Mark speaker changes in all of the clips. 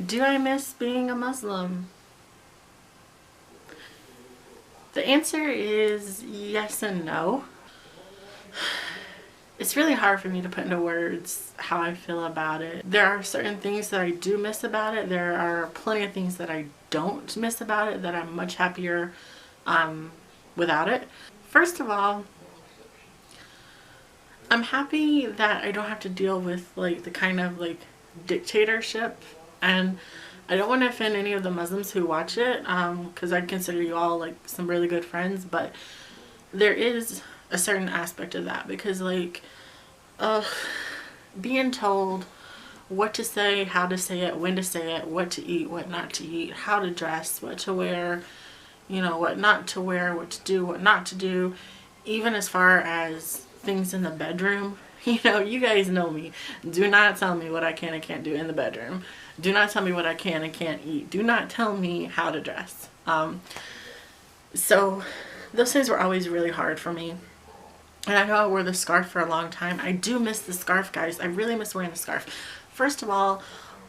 Speaker 1: Do I miss being a Muslim? The answer is yes and no. It's really hard for me to put into words how I feel about it. There are certain things that I do miss about it. There are plenty of things that I don't miss about it, that I'm much happier without it. First of all, I'm happy that I don't have to deal with like the kind of like dictatorship, and I don't want to offend any of the Muslims who watch it because I consider you all like some really good friends, but there is a certain aspect of that because like being told what to say, how to say it, when to say it, what to eat, what not to eat, how to dress, what to wear, you know, what not to wear, what to do, what not to do, even as far as things in the bedroom. You know, you guys know me. Do not tell me what I can and can't do in the bedroom. Do not tell me what I can and can't eat. Do not tell me how to dress. So those things were always really hard for me. And I know I wore the scarf for a long time. I do miss the scarf, guys. I really miss wearing the scarf. First of all,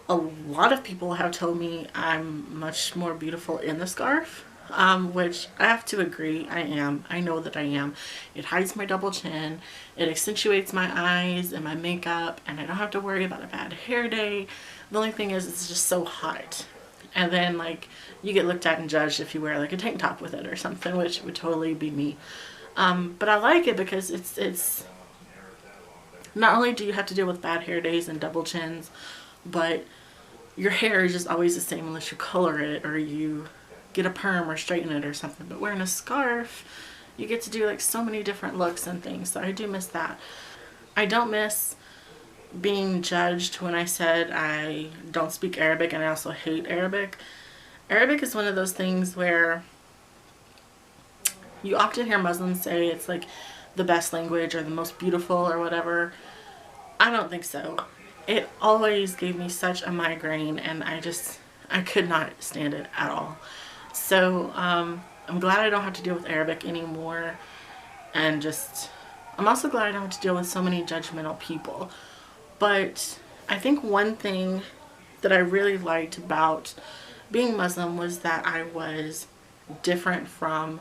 Speaker 1: a lot of people have told me I'm much more beautiful in the scarf, which I have to agree. I am. I know that I am. It hides my double chin. It accentuates my eyes and my makeup, and I don't have to worry about a bad hair day. The only thing is it's just so hot. And then like you get looked at and judged if you wear like a tank top with it or something, which would totally be me. But I like it because it's not only do you have to deal with bad hair days and double chins, but your hair is just always the same unless you color it or you get a perm or straighten it or something. But wearing a scarf, you get to do like so many different looks and things. So I do miss that. I don't miss being judged when I said I don't speak Arabic, and I also hate Arabic. Arabic is one of those things where you often hear Muslims say it's like the best language or the most beautiful or whatever. I don't think so. It always gave me such a migraine, and I could not stand it at all. So I'm glad I don't have to deal with Arabic anymore, and I'm also glad I don't have to deal with so many judgmental people. But I think one thing that I really liked about being Muslim was that I was different from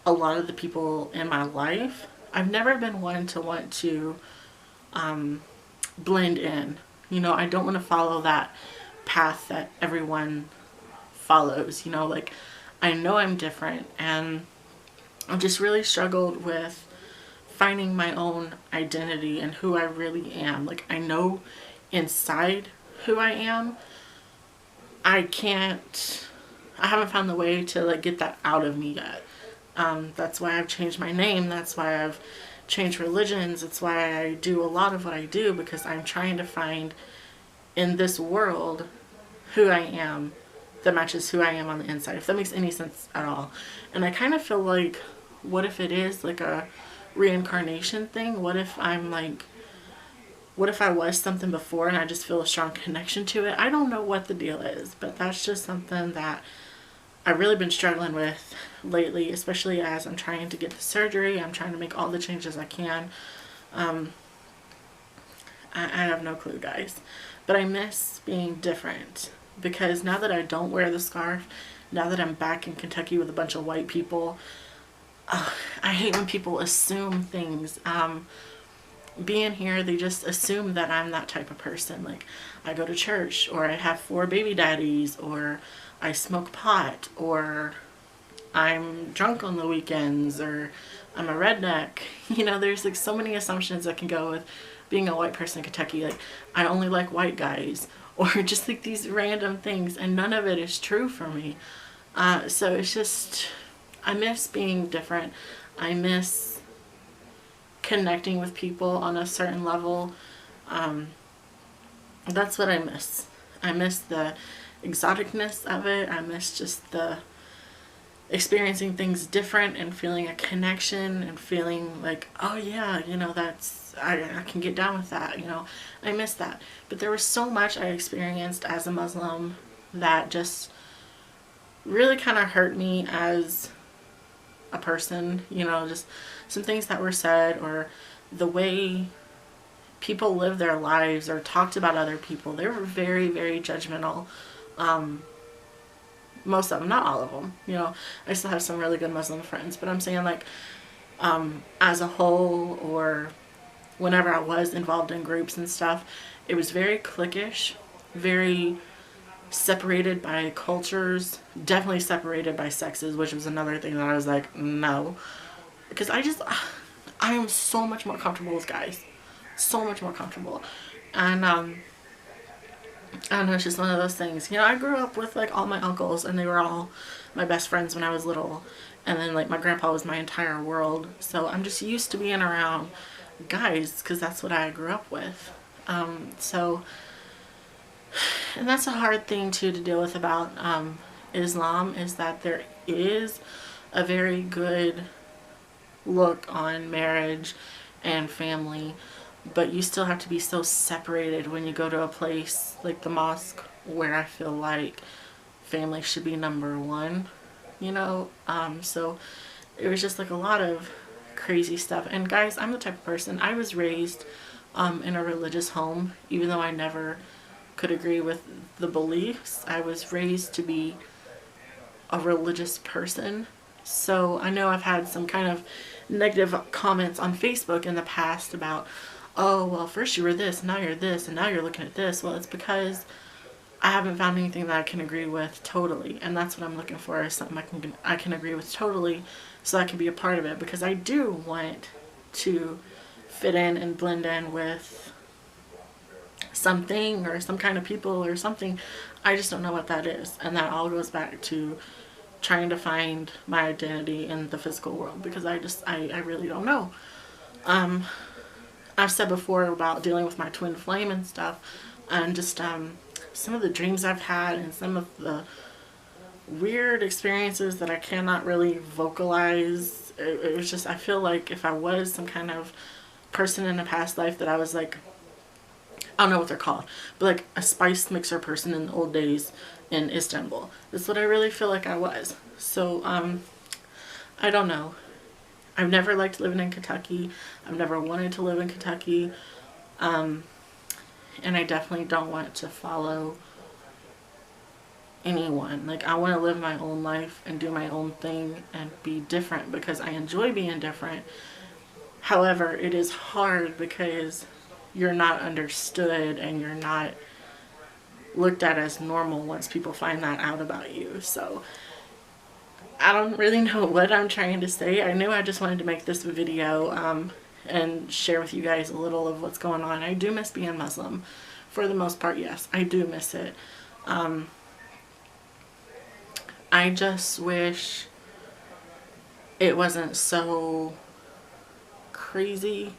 Speaker 1: a lot of the people in my life. I've never been one to want to blend in. You know, I don't want to follow that path that everyone follows. You know, like I know I'm different, and I've just really struggled with finding my own identity and who I really am. Like I know inside who I am. I haven't found the way to like get that out of me yet. That's why I've changed my name. That's why I've changed religions. It's why I do a lot of what I do, because I'm trying to find in this world who I am that matches who I am on the inside, if that makes any sense at all. And I kind of feel like, what if it is like a reincarnation thing? What if I was something before and I just feel a strong connection to it? I don't know what the deal is, but that's just something that I've really been struggling with lately, especially as I'm trying to get the surgery. I'm trying to make all the changes I can. I have no clue, guys. But I miss being different, because now that I don't wear the scarf, now that I'm back in Kentucky with a bunch of white people, I hate when people assume things. Being here, they just assume that I'm that type of person. Like, I go to church, or I have 4 baby daddies, or I smoke pot, or I'm drunk on the weekends, or I'm a redneck. You know, there's like so many assumptions that can go with being a white person in Kentucky. Like, I only like white guys, or just like these random things, and none of it is true for me. So it's just, I miss being different. I miss connecting with people on a certain level. That's what I miss. I miss the exoticness of it. I miss just the experiencing things different and feeling a connection and feeling like, oh yeah, you know, I can get down with that, you know. I miss that. But there was so much I experienced as a Muslim that just really kind of hurt me as a person, you know, just some things that were said, or the way people live their lives or talked about other people, they were very, very judgmental. Most of them, not all of them. You know, I still have some really good Muslim friends, but I'm saying like as a whole, or whenever I was involved in groups and stuff, it was very cliquish, very separated by cultures, definitely separated by sexes, which was another thing that I was like, no. Because I am so much more comfortable with guys. So much more comfortable. And, I don't know, it's just one of those things. You know, I grew up with like all my uncles, and they were all my best friends when I was little. And then like my grandpa was my entire world. So I'm just used to being around guys because that's what I grew up with. And that's a hard thing too to deal with about Islam, is that there is a very good look on marriage and family, but you still have to be so separated when you go to a place like the mosque, where I feel like family should be number one, you know. So it was just like a lot of crazy stuff. And guys, I'm the type of person, I was raised in a religious home, even though I never could agree with the beliefs. I was raised to be a religious person. So I know I've had some kind of negative comments on Facebook in the past about, oh, well, first you were this, now you're this, and now you're looking at this. Well, it's because I haven't found anything that I can agree with totally. And that's what I'm looking for, is something I can agree with totally, so I can be a part of it. Because I do want to fit in and blend in with something or some kind of people or something. I just don't know what that is. And that all goes back to trying to find my identity in the physical world, because I really don't know. I've said before about dealing with my twin flame and stuff, and just some of the dreams I've had and some of the weird experiences that I cannot really vocalize. It was just, I feel like if I was some kind of person in a past life, that I was like, I don't know what they're called, but like a spice mixer person in the old days in Istanbul. That's what I really feel like I was. So, I don't know. I've never liked living in Kentucky. I've never wanted to live in Kentucky. And I definitely don't want to follow anyone. Like, I want to live my own life and do my own thing and be different, because I enjoy being different. However, it is hard because you're not understood and you're not looked at as normal once people find that out about you. So I don't really know what I'm trying to say. I knew I just wanted to make this video and share with you guys a little of what's going on. I do miss being Muslim. For the most part, yes, I do miss it. I just wish it wasn't so crazy.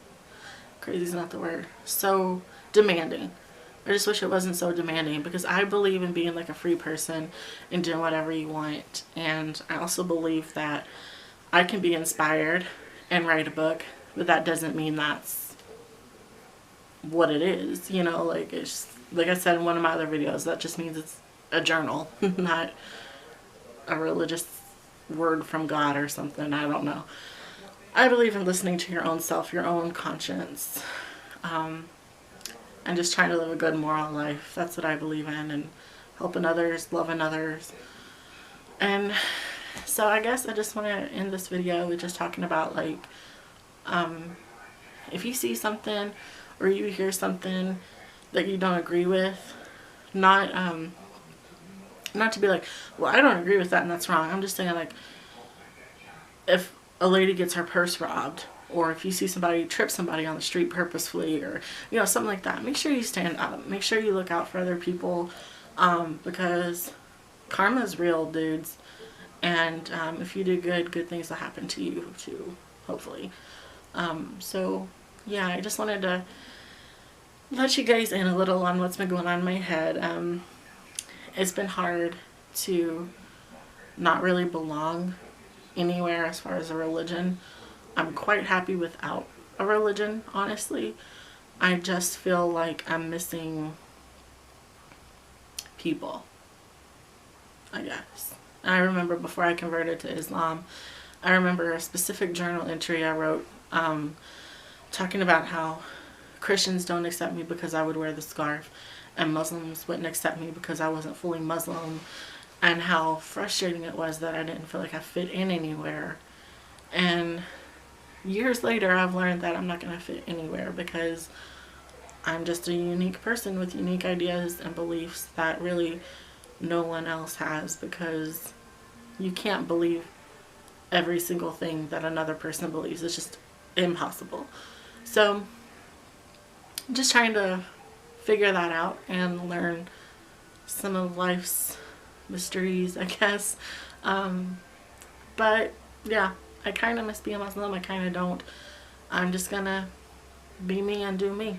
Speaker 1: Crazy is not the word. So demanding. I just wish it wasn't so demanding, because I believe in being like a free person and doing whatever you want. And I also believe that I can be inspired and write a book, but that doesn't mean that's what it is. You know, like, it's like I said in one of my other videos, that just means it's a journal, not a religious word from God or something. I don't know. I believe in listening to your own self, your own conscience, and just trying to live a good moral life. That's what I believe in, and helping others, loving others. And so I guess I just want to end this video with just talking about, like, if you see something or you hear something that you don't agree with, not to be like, well, I don't agree with that and that's wrong. I'm just saying, like, if a lady gets her purse robbed, or if you see somebody trip somebody on the street purposefully, or, you know, something like that, make sure you stand up. Make sure you look out for other people, because karma is real, dudes. And if you do good, good things will happen to you too, hopefully. So yeah, I just wanted to let you guys in a little on what's been going on in my head. It's been hard to not really belong anywhere as far as a religion. I'm quite happy without a religion, honestly. I just feel like I'm missing people, I guess. And I remember before I converted to Islam, I remember a specific journal entry I wrote talking about how Christians don't accept me because I would wear the scarf, and Muslims wouldn't accept me because I wasn't fully Muslim, and how frustrating it was that I didn't feel like I fit in anywhere. And years later, I've learned that I'm not going to fit anywhere because I'm just a unique person with unique ideas and beliefs that really no one else has, because you can't believe every single thing that another person believes. It's just impossible. So I'm just trying to figure that out and learn some of life's mysteries, I guess. But yeah, I kind of miss being Muslim. I kind of don't. I'm just gonna be me and do me.